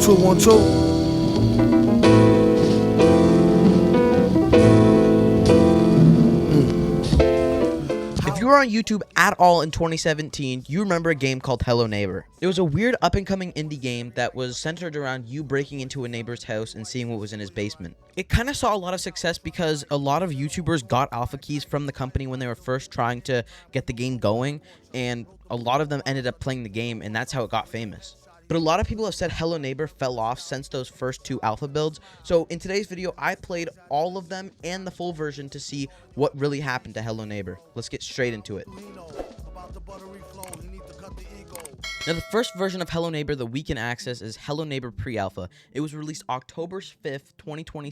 2, 1, 2. If you were on YouTube at all in 2017, you remember a game called Hello Neighbor. It was a weird up-and-coming indie game that was centered around you breaking into a neighbor's house and seeing what was in his basement. It kind of saw a lot of success because a lot of YouTubers got alpha keys from the company when they were first trying to get the game going, and a lot of them ended up playing the game, and that's how it got famous. But a lot of people have said Hello Neighbor fell off since those first 2 alpha builds, so in today's video, I played all of them and the full version to see what really happened to Hello Neighbor. Let's get straight into it. Now, the first version of Hello Neighbor that we can access is Hello Neighbor Pre-Alpha. It was released October 5th, 2020.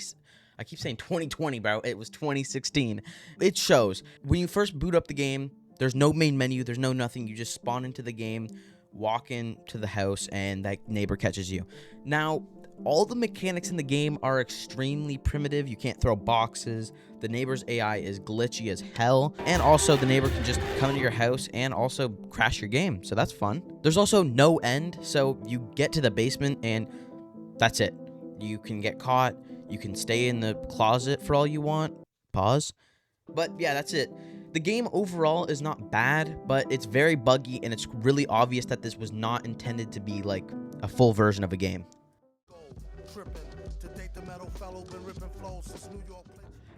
I keep saying 2020, bro. It was 2016. It shows when you first boot up the game, there's no main menu, there's no nothing. You just spawn into the game, walk into the house, and that neighbor catches you. Now, all the mechanics in the game are extremely primitive. You can't throw boxes. The neighbor's AI is glitchy as hell. And also, the neighbor can just come into your house and also crash your game. So that's fun. There's also no end. So you get to the basement and that's it. You can get caught. You can stay in the closet for all you want. Pause. But yeah, that's it. The game overall is not bad, but it's very buggy, and it's really obvious that this was not intended to be like a full version of a game.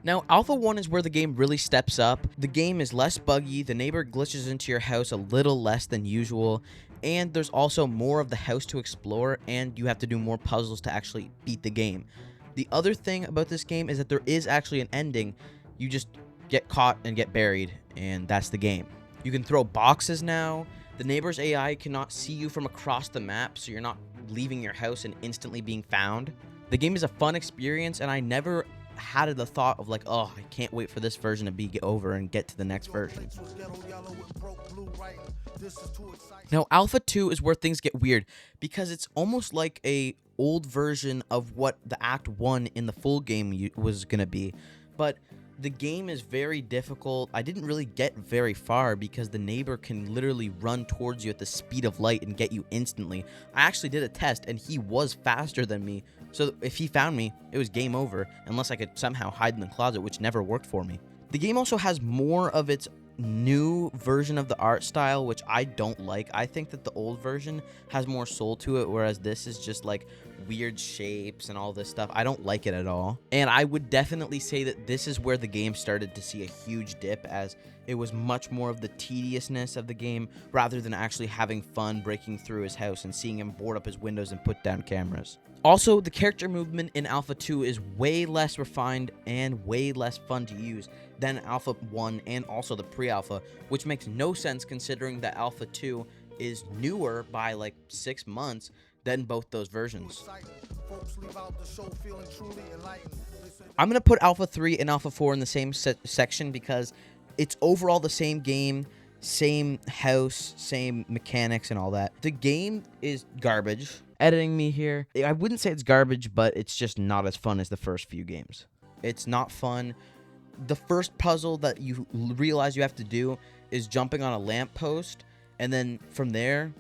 Now, Alpha 1 is where the game really steps up. The game is less buggy, the neighbor glitches into your house a little less than usual, and there's also more of the house to explore, and you have to do more puzzles to actually beat the game. The other thing about this game is that there is actually an ending. You just get caught and get buried, and that's the game. You can throw boxes now. The neighbor's AI cannot see you from across the map, so you're not leaving your house and instantly being found. The game is a fun experience, and I never had the thought of like, oh, I can't wait for this version to be over and get to the next version. Now, Alpha 2 is where things get weird because it's almost like a old version of what the Act 1 in the full game was gonna be, but the game is very difficult. I didn't really get very far because the neighbor can literally run towards you at the speed of light and get you instantly. I actually did a test and he was faster than me. So if he found me, it was game over unless I could somehow hide in the closet, which never worked for me. The game also has more of its new version of the art style, which I don't like. I think that the old version has more soul to it, whereas this is just like weird shapes and all this stuff. I don't like it at all. And I would definitely say that this is where the game started to see a huge dip, as it was much more of the tediousness of the game rather than actually having fun breaking through his house and seeing him board up his windows and put down cameras. Also, the character movement in Alpha 2 is way less refined and way less fun to use than Alpha 1 and also the pre-alpha, which makes no sense considering that Alpha 2 is newer by like 6 months than both those versions. I'm going to put Alpha 3 and Alpha 4 in the same section because it's overall the same game, same house, same mechanics and all that. The game is garbage. Editing me here, I wouldn't say it's garbage, but it's just not as fun as the first few games. It's not fun. The first puzzle that you realize you have to do is jumping on a lamppost, and then from there,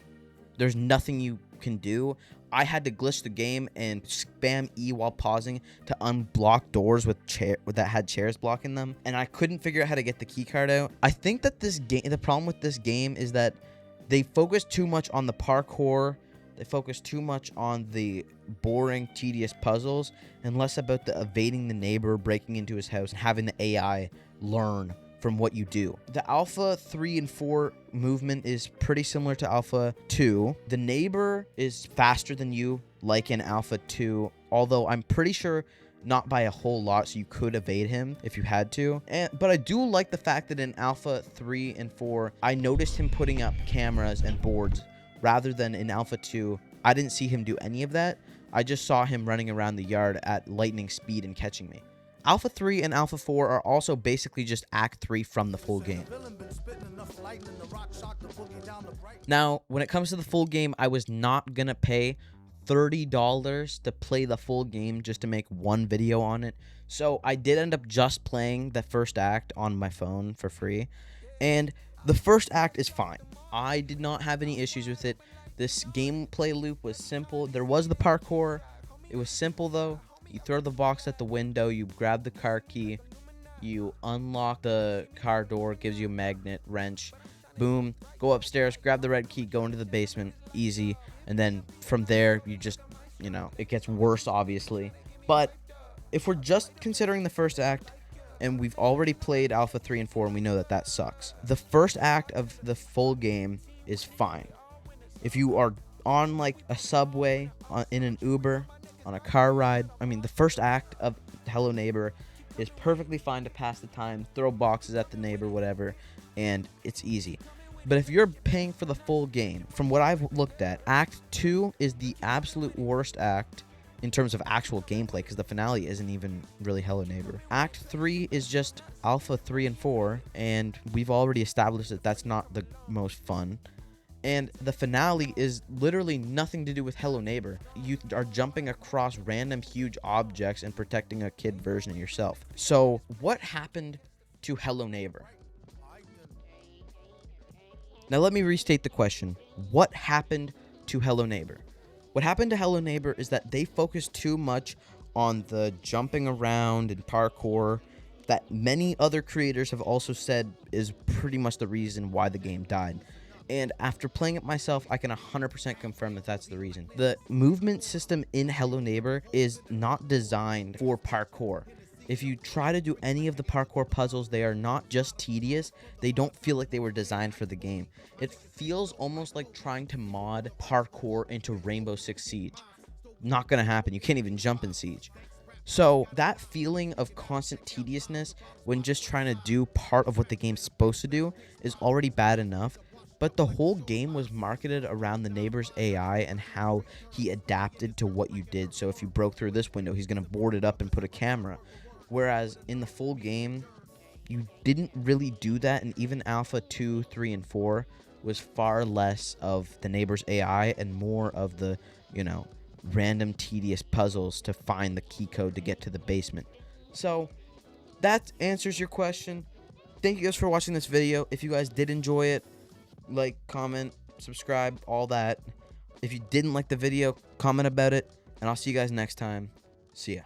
there's nothing you can do. I had to glitch the game and spam E while pausing to unblock doors that had chairs blocking them, and I couldn't figure out how to get the key card out. I think that the problem with this game is that they focus too much on the parkour. They focus too much on the boring, tedious puzzles and less about the evading the neighbor, breaking into his house, and having the AI learn from what you do. The Alpha 3 and 4 movement is pretty similar to Alpha 2. The neighbor is faster than you, like in Alpha 2, although I'm pretty sure not by a whole lot, so you could evade him if you had to. But I do like the fact that in Alpha 3 and 4, I noticed him putting up cameras and boards rather than in Alpha 2. I didn't see him do any of that. I just saw him running around the yard at lightning speed and catching me. Alpha 3 and Alpha 4 are also basically just Act 3 from the full game. Now, when it comes to the full game, I was not going to pay $30 to play the full game just to make one video on it. So I did end up just playing the first act on my phone for free. And the first act is fine. I did not have any issues with it. This gameplay loop was simple. There was the parkour. It was simple, though. You throw the box at the window. You grab the car key. You unlock the car door. Gives you a magnet wrench. Boom. Go upstairs. Grab the red key. Go into the basement. Easy. And then from there, you just, it gets worse, obviously. But if we're just considering the first act, and we've already played Alpha 3 and 4, and we know that that sucks, the first act of the full game is fine. If you are on like a subway, in an Uber, on a car ride, the first act of Hello Neighbor is perfectly fine to pass the time, throw boxes at the neighbor, whatever, and it's easy. But if you're paying for the full game, from what I've looked at, Act 2 is the absolute worst act in terms of actual gameplay, because the finale isn't even really Hello Neighbor. Act 3 is just Alpha 3 and 4, and we've already established that that's not the most fun. And the finale is literally nothing to do with Hello Neighbor. You are jumping across random huge objects and protecting a kid version of yourself. So what happened to Hello Neighbor? Now let me restate the question. What happened to Hello Neighbor? What happened to Hello Neighbor is that they focused too much on the jumping around and parkour that many other creators have also said is pretty much the reason why the game died. And after playing it myself, I can 100% confirm that that's the reason. The movement system in Hello Neighbor is not designed for parkour. If you try to do any of the parkour puzzles, they are not just tedious, they don't feel like they were designed for the game. It feels almost like trying to mod parkour into Rainbow Six Siege. Not gonna happen. You can't even jump in Siege. So that feeling of constant tediousness when just trying to do part of what the game's supposed to do is already bad enough. But the whole game was marketed around the neighbor's AI and how he adapted to what you did. So if you broke through this window, he's gonna board it up and put a camera. Whereas in the full game, you didn't really do that, and even Alpha 2, 3, and 4 was far less of the neighbor's AI and more of the, random tedious puzzles to find the key code to get to the basement. So that answers your question. Thank you guys for watching this video. If you guys did enjoy it, like, comment, subscribe, all that. If you didn't like the video, comment about it, and I'll see you guys next time. See ya.